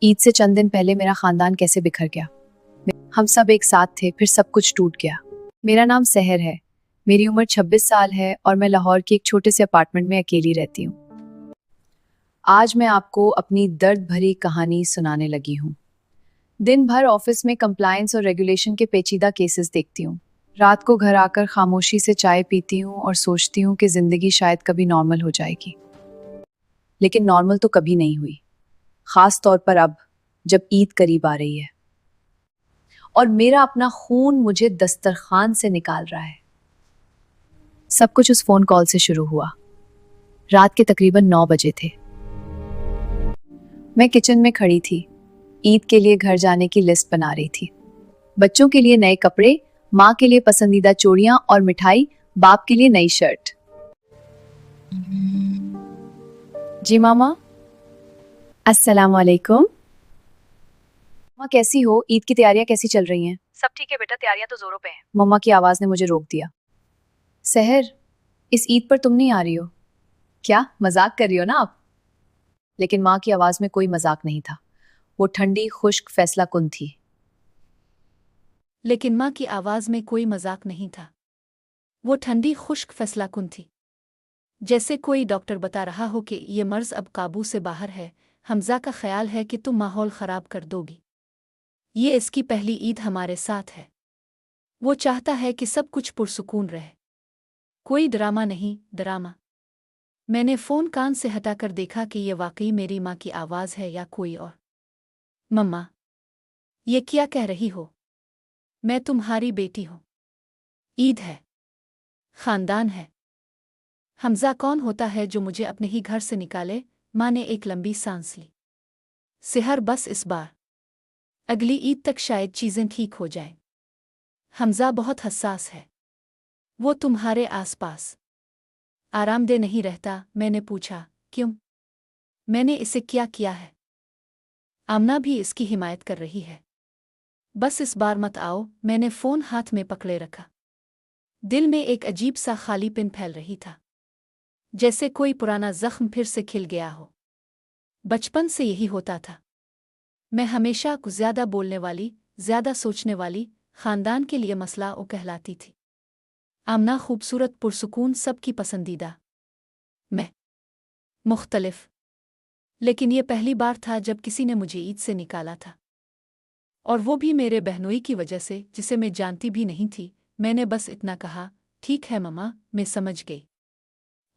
عید سے چند دن پہلے میرا خاندان کیسے بکھر گیا۔ ہم سب ایک ساتھ تھے، پھر سب کچھ ٹوٹ گیا۔ میرا نام سحر ہے، میری عمر 26 سال ہے اور میں لاہور کی ایک چھوٹے سے اپارٹمنٹ میں اکیلی رہتی ہوں۔ آج میں آپ کو اپنی درد بھری کہانی سنانے لگی ہوں۔ دن بھر آفس میں کمپلائنس اور ریگولیشن کے پیچیدہ کیسز دیکھتی ہوں۔ رات کو گھر آ کر خاموشی سے چائے پیتی ہوں اور سوچتی ہوں کہ زندگی شاید کبھی نارمل ہو جائے گی، لیکن نارمل تو کبھی نہیں ہوئی، خاص طور پر اب جب عید قریب آ رہی ہے اور میرا اپنا خون مجھے دسترخوان سے نکال رہا ہے۔ سب کچھ اس فون کال سے شروع ہوا۔ رات کے تقریباً 9 بجے تھے۔ میں کچن میں کھڑی تھی، عید کے لیے گھر جانے کی لسٹ بنا رہی تھی۔ بچوں کے لیے نئے کپڑے، ماں کے لیے پسندیدہ چوڑیاں اور مٹھائی، باپ کے لیے نئی شرٹ۔ جی ماما، السلام علیکم۔ ماما کیسی ہو؟ عید کی تیاریاں کیسی چل رہی ہیں؟ سب ٹھیک ہے بیٹا، تیاریاں تو زوروں پہ ہیں۔ مما کی آواز نے مجھے روک دیا۔ سحر، اس عید پر تم نہیں آ رہی ہو؟ کیا مذاق کر رہی ہو نا آپ؟ لیکن ماں کی آواز میں کوئی مذاق نہیں تھا، وہ ٹھنڈی، خشک، فیصلہ کن تھی۔ لیکن ماں کی آواز میں کوئی مذاق نہیں تھا، وہ ٹھنڈی خشک فیصلہ کن تھی، جیسے کوئی ڈاکٹر بتا رہا ہو کہ یہ مرض اب قابو سے باہر ہے۔ حمزہ کا خیال ہے کہ تم ماحول خراب کر دو گی، یہ اس کی پہلی عید ہمارے ساتھ ہے، وہ چاہتا ہے کہ سب کچھ پرسکون رہے، کوئی ڈرامہ نہیں۔ ڈرامہ؟ میں نے فون کان سے ہٹا کر دیکھا کہ یہ واقعی میری ماں کی آواز ہے یا کوئی اور۔ مما، یہ کیا کہہ رہی ہو؟ میں تمہاری بیٹی ہوں، عید ہے، خاندان ہے۔ حمزہ کون ہوتا ہے جو مجھے اپنے ہی گھر سے نکالے؟ ماں نے ایک لمبی سانس لی۔ سحر، بس اس بار، اگلی عید تک شاید چیزیں ٹھیک ہو جائیں۔ حمزہ بہت حساس ہے، وہ تمہارے آس پاس آرام دہ نہیں رہتا۔ میں نے پوچھا، کیوں؟ میں نے اسے کیا کیا ہے؟ آمنہ بھی اس کی حمایت کر رہی ہے۔ بس اس بار مت آؤ۔ میں نے فون ہاتھ میں پکڑے رکھا، دل میں ایک عجیب سا خالی پن پھیل رہی تھا، جیسے کوئی پرانا زخم پھر سے کھل گیا ہو۔ بچپن سے یہی ہوتا تھا، میں ہمیشہ کچھ زیادہ بولنے والی، زیادہ سوچنے والی، خاندان کے لیے مسئلہ او کہلاتی تھی۔ آمنہ خوبصورت، پرسکون، سب کی پسندیدہ، میں مختلف۔ لیکن یہ پہلی بار تھا جب کسی نے مجھے عید سے نکالا تھا، اور وہ بھی میرے بہنوئی کی وجہ سے، جسے میں جانتی بھی نہیں تھی۔ میں نے بس اتنا کہا، ٹھیک ہے مما، میں سمجھ گئی،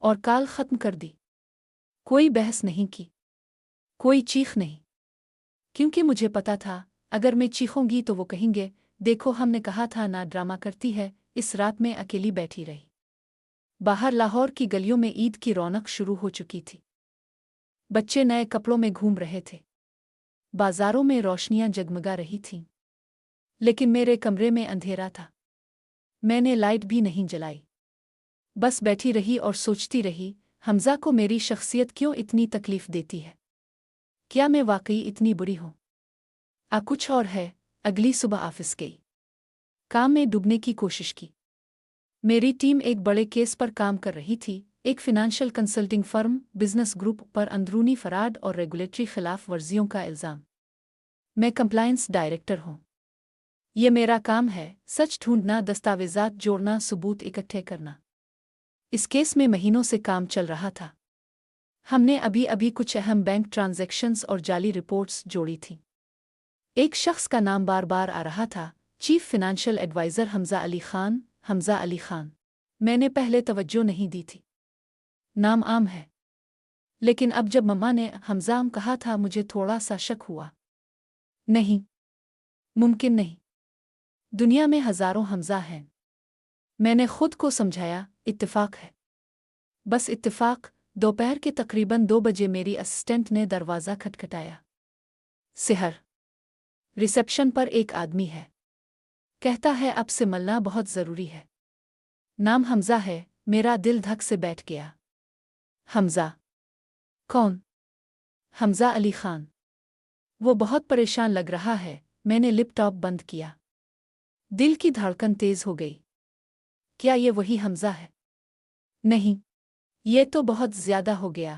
اور کال ختم کر دی۔ کوئی بحث نہیں کی، کوئی چیخ نہیں، کیونکہ مجھے پتا تھا اگر میں چیخوں گی تو وہ کہیں گے، دیکھو ہم نے کہا تھا نہ ڈرامہ کرتی ہے۔ اس رات میں اکیلی بیٹھی رہی۔ باہر لاہور کی گلیوں میں عید کی رونق شروع ہو چکی تھی، بچے نئے کپڑوں میں گھوم رہے تھے، بازاروں میں روشنیاں جگمگا رہی تھیں، لیکن میرے کمرے میں اندھیرا تھا۔ میں نے لائٹ بھی نہیں جلائی، بس بیٹھی رہی اور سوچتی رہی، حمزہ کو میری شخصیت کیوں اتنی تکلیف دیتی ہے؟ کیا میں واقعی اتنی بری ہوں؟ کچھ اور ہے۔ اگلی صبح آفس گئی، کام میں ڈوبنے کی کوشش کی۔ میری ٹیم ایک بڑے کیس پر کام کر رہی تھی، ایک financial consulting firm, business group پر اندرونی فراڈ اور ریگولیٹری خلاف ورزیوں کا الزام۔ میں کمپلائنس ڈائریکٹر ہوں، یہ میرا کام ہے، سچ ڈھونڈنا، دستاویزات جوڑنا، ثبوت اکٹھے کرنا۔ اس کیس میں مہینوں سے کام چل رہا تھا، ہم نے ابھی کچھ اہم بینک ٹرانزیکشنز اور جعلی رپورٹس جوڑی تھیں۔ ایک شخص کا نام بار بار آ رہا تھا، chief financial advisor Hamza Ali Khan. Hamza Ali Khan, میں نے پہلے توجہ نہیں دی تھی، نام عام ہے، لیکن اب جب مما نے حمزہ کہا تھا مجھے تھوڑا سا شک ہوا۔ نہیں، ممکن نہیں، دنیا میں ہزاروں حمزہ ہیں۔ میں نے خود کو سمجھایا، اتفاق ہے، بس اتفاق۔ دوپہر کے تقریباً 2 بجے میری اسسٹنٹ نے دروازہ کھٹکھٹایا۔ سحر، ریسیپشن پر ایک آدمی ہے، کہتا ہے اب سے ملنا بہت ضروری ہے۔ نام حمزہ ہے۔ میرا دل دھک سے بیٹھ گیا۔ حمزہ؟ کون؟ حمزہ علی خان، وہ بہت پریشان لگ رہا ہے۔ میں نے لیپ ٹاپ بند کیا، دل کی دھڑکن تیز ہو گئی۔ کیا یہ وہی حمزہ ہے؟ نہیں، یہ تو بہت زیادہ ہو گیا۔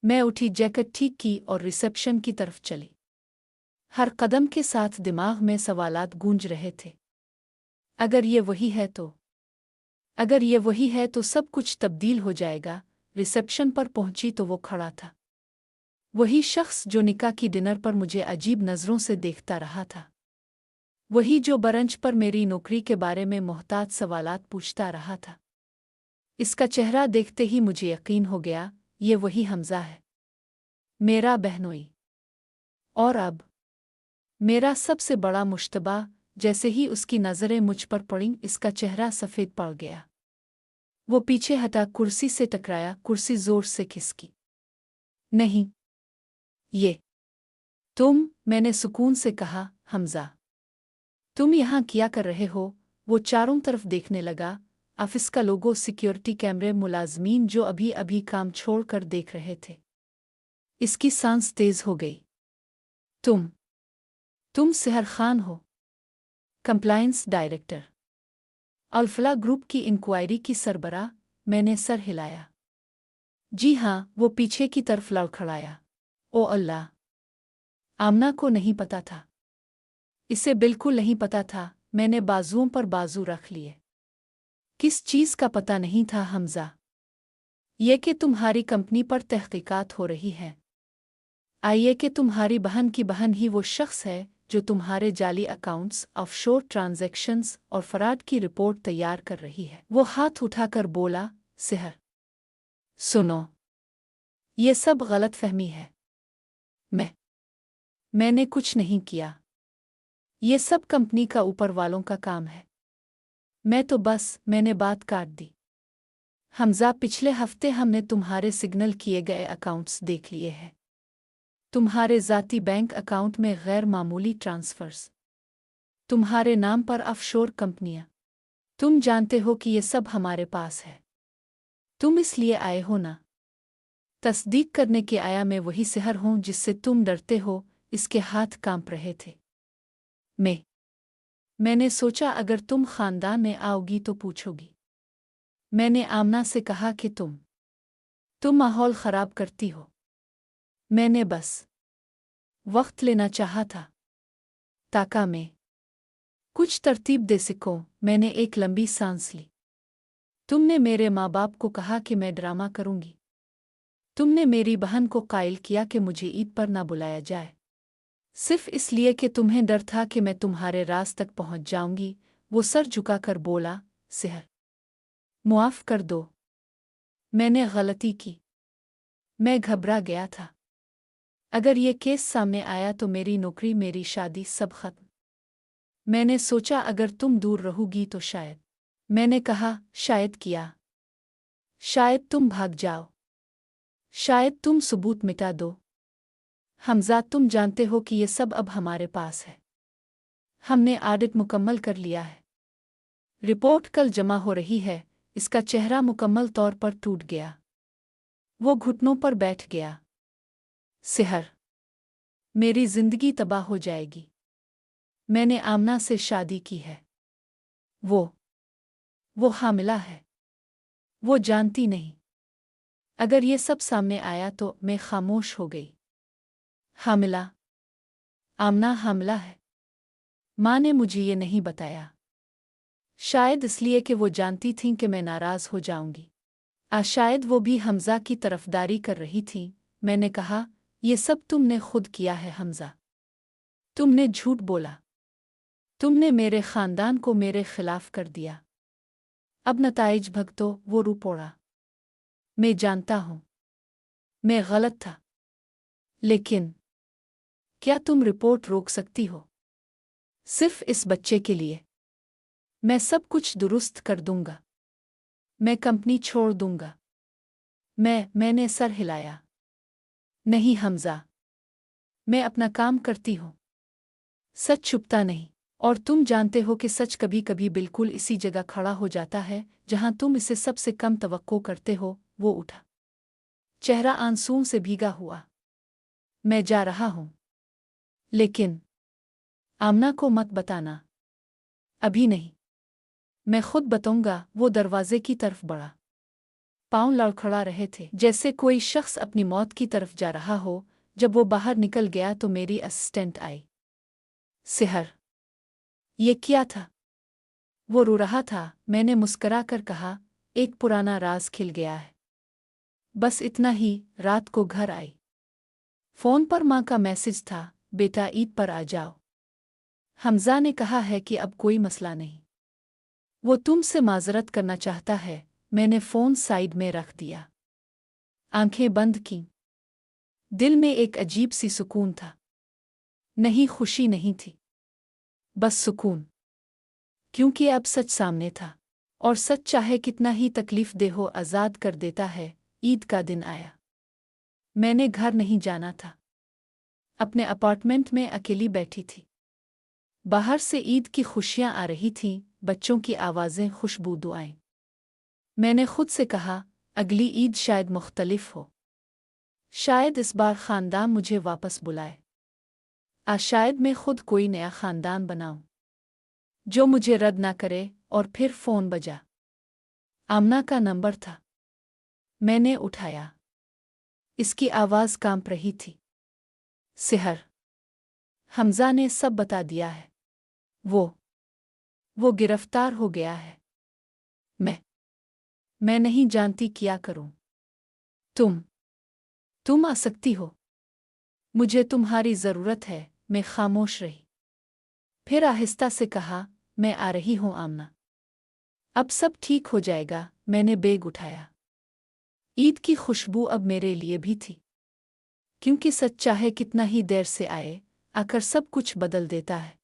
मैं उठी, जैकेट ठीक की और रिसेप्शन की तरफ चली। हर कदम के साथ दिमाग में सवालात गूंज रहे थे। अगर ये वही है तो अगर ये वही है तो सब कुछ तब्दील हो जाएगा। रिसेप्शन पर पहुंची तो वो खड़ा था, वही शख्स जो निकाह की डिनर पर मुझे अजीब नज़रों से देखता रहा था, वही जो बरंच पर मेरी नौकरी के बारे में मोहताज सवालात पूछता रहा था। इसका चेहरा देखते ही मुझे यकीन हो गया, ये वही हमजा है, मेरा बहनोई। और अब मेरा सबसे बड़ा मुश्तबा, जैसे ही उसकी नज़रें मुझ पर पड़ीं, इसका चेहरा सफ़ेद पड़ गया। वो पीछे हटा, कुर्सी से टकराया, कुर्सी जोर से खिसकी। नहीं, ये मैंने सुकून से कहा, हमजा, तुम यहाँ क्या कर रहे हो? वो चारों तरफ देखने लगा। ऑफिस का लोगो, सिक्योरिटी कैमरे, मुलाजमीन जो अभी अभी काम छोड़कर देख रहे थे। इसकी सांस तेज हो गई। तुम सेहर खान हो, कंप्लायंस डायरेक्टर, अल्फला ग्रुप की इंक्वायरी की सरबराह। मैंने सर हिलाया। जी हाँ, वो पीछे की तरफ लड़खड़ाया। ओ अल्लाह! आमना को नहीं पता था, इसे बिल्कुल नहीं पता था। मैंने बाजुओं पर बाजू रख लिए। किस चीज़ का पता नहीं था हमजा? ये कि तुम्हारी कंपनी पर तहकीकात हो रही है। आइए कि तुम्हारी बहन की बहन ही वो शख्स है जो तुम्हारे जाली अकाउंट्स, ऑफशोर ट्रांजैक्शंस और फराड की रिपोर्ट तैयार कर रही है। वो हाथ उठाकर बोला, सेहर, सुनो, ये सब गलतफहमी है। मैंने कुछ नहीं किया। ये सब कंपनी का ऊपर वालों का काम है। मैंने बात काट दी। हमजा, पिछले हफ्ते हमने तुम्हारे सिग्नल किए गए अकाउंट्स देख लिए हैं। तुम्हारे ज़ाती बैंक अकाउंट में गैर मामूली ट्रांसफर्स, तुम्हारे नाम पर ऑफशोर कंपनियां। तुम जानते हो कि ये सब हमारे पास है। तुम इसलिए आए हो ना? तस्दीक करने के आया। मैं वही सेहर हूं जिससे तुम डरते हो। इसके हाथ कांप रहे थे। मैंने सोचा अगर तुम खानदान में आओगी तो पूछोगी। मैंने आमना से कहा कि तुम माहौल खराब करती हो। मैंने बस वक्त लेना चाहा था ताकि मैं कुछ तरतीब दे सकूं। मैंने एक लंबी सांस ली। तुमने मेरे माँ बाप को कहा कि मैं ड्रामा करूंगी। तुमने मेरी बहन को कायल किया कि मुझे ईद पर ना बुलाया जाए, सिर्फ इसलिए कि तुम्हें डर था कि मैं तुम्हारे राज तक पहुंच जाऊंगी। वो सर झुकाकर बोला, सेहर, मुआफ कर दो, मैंने गलती की। मैं घबरा गया था। अगर ये केस सामने आया तो मेरी नौकरी, मेरी शादी, सब खत्म। मैंने सोचा अगर तुम दूर रहोगी तो शायद, मैंने कहा, शायद किया, शायद तुम भाग जाओ, शायद तुम सबूत मिटा दो। हमजा, तुम जानते हो कि ये सब अब हमारे पास है। हमने ऑडिट मुकम्मल कर लिया है। रिपोर्ट कल जमा हो रही है। इसका चेहरा मुकम्मल तौर पर टूट गया। वो घुटनों पर बैठ गया। सेहर, मेरी जिंदगी तबाह हो जाएगी। मैंने आमना से शादी की है। वो हामिला है। वो जानती नहीं। अगर ये सब सामने आया तो मैं खामोश हो गई। हामिला? आमना हामिला है? माँ ने मुझे ये नहीं बताया। शायद इसलिए कि वो जानती थीं कि मैं नाराज हो जाऊंगी। शायद वो भी हमजा की तरफदारी कर रही थीं। मैंने कहा, ये सब तुमने खुद किया है हमजा। तुमने झूठ बोला। तुमने मेरे खानदान को मेरे खिलाफ कर दिया। अब नताइज भगतो। वो रू पड़ा। मैं जानता हूं, मैं गलत था, लेकिन क्या तुम रिपोर्ट रोक सकती हो? सिर्फ इस बच्चे के लिए। मैं सब कुछ दुरुस्त कर दूंगा। मैं कंपनी छोड़ दूंगा। मैंने सर हिलाया। नहीं हमजा, मैं अपना काम करती हूं। सच छुपता नहीं। और तुम जानते हो कि सच कभी कभी बिल्कुल इसी जगह खड़ा हो जाता है जहां तुम इसे सबसे कम तवक्को करते हो। वो उठा, चेहरा आंसुओं से भीगा हुआ। मैं जा रहा हूं, लेकिन आमना को मत बताना। अभी नहीं, मैं खुद बताऊंगा। वो दरवाजे की तरफ बढ़ा। पांव लड़खड़ा रहे थे जैसे कोई शख्स अपनी मौत की तरफ जा रहा हो। जब वो बाहर निकल गया तो मेरी असिस्टेंट आई। सेहर, ये क्या था? वो रो रहा था। मैंने मुस्करा कर कहा, एक पुराना राज खिल गया है। बस इतना ही। रात को घर आई। फोन पर माँ का मैसेज था, बेटा ईद पर आ जाओ। हमजा ने कहा है कि अब कोई मसला नहीं, वो तुमसे माजरत करना चाहता है। मैंने फ़ोन साइड में रख दिया, आंखें बंद की। दिल में एक अजीब सी सुकून था। नहीं, खुशी नहीं थी, बस सुकून। क्योंकि अब सच सामने था, और सच चाहे कितना ही तकलीफ दे हो आज़ाद कर देता है। ईद का दिन आया। मैंने घर नहीं जाना था। अपने अपार्टमेंट में अकेली बैठी थी। बाहर से ईद की खुशियां आ रही थीं, बच्चों की आवाज़ें, खुशबू, दुआएं। मैंने खुद से कहा, अगली ईद शायद मुख्तलिफ हो। शायद इस बार ख़ानदान मुझे वापस बुलाए। शायद मैं खुद कोई नया ख़ानदान बनाऊं जो मुझे रद्द ना करे। और फिर फ़ोन बजा। आमना का नंबर था। मैंने उठाया। इसकी आवाज़ कांप रही थी। सेहर, हमजा ने सब बता दिया है। वो गिरफ्तार हो गया है। मैं नहीं जानती क्या करूं। तुम आ सकती हो। मुझे तुम्हारी ज़रूरत है। मैं खामोश रही। फिर आहिस्ता से कहा, मैं आ रही हूं आमना। अब सब ठीक हो जाएगा। मैंने बैग उठाया। ईद की खुशबू अब मेरे लिए भी थी, क्योंकि सच चाहे कितना ही देर से आए, आकर सब कुछ बदल देता है।